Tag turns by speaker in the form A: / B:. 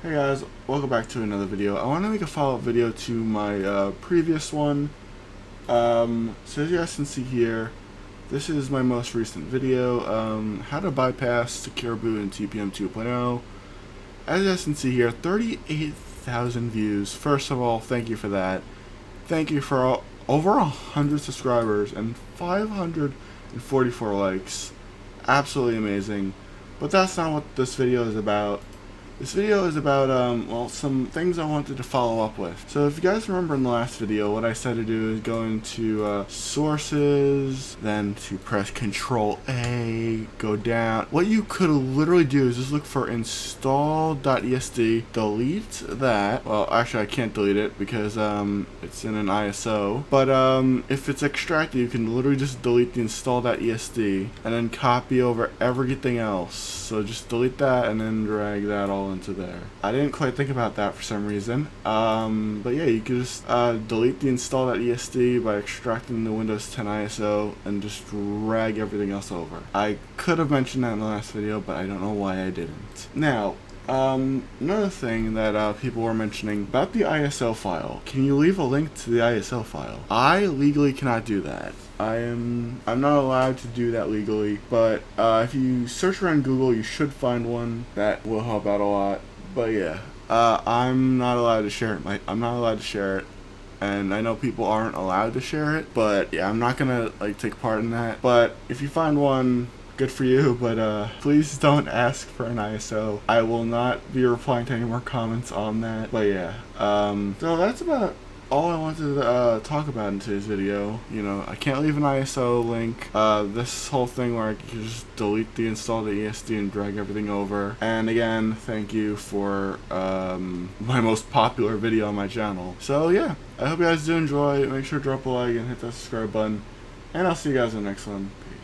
A: Hey guys, welcome back to another video. I want to make a follow-up video to my previous one. So as you guys can see here, this is my most recent video, how to bypass secure boot in TPM 2.0. As you guys can see here, 38,000 views. First of all, thank you for that. Thank you for over 100 subscribers and 544 likes. Absolutely amazing. But that's not what this video is about. This video is about, well, some things I wanted to follow up with. So if you guys remember in the last video, what I said to do is go into sources, then to press Control A, go down. What you could literally do is just look for install.exe, delete that. Well, actually I can't delete it because it's in an ISO. But if it's extracted, you can literally just delete the install.exe and then copy over everything else. So just delete that and then drag that all into there. I didn't quite think about that for some reason. But yeah, you can just delete the install.exe by extracting the Windows 10 ISO and just drag everything else over. I could have mentioned that in the last video, but I don't know why I didn't. Now, another thing that people were mentioning about the ISO file. Can you leave a link to the ISO file? I legally cannot do that. I'm not allowed to do that legally, but if you search around Google, you should find one that will help out a lot. But yeah, I'm not allowed to share it. I'm not allowed to share it, and I know people aren't allowed to share it. But yeah, I'm not gonna take part in that. But if you find one, good for you, but please don't ask for an ISO. I will not be replying to any more comments on that. But yeah, so that's about all I wanted to talk about in today's video. You know, I can't leave an ISO link. This whole thing where I can just delete the install.exe and drag everything over. And again, thank you for my most popular video on my channel. So yeah, I hope you guys do enjoy. Make sure to drop a like and hit that subscribe button. And I'll see you guys in the next one.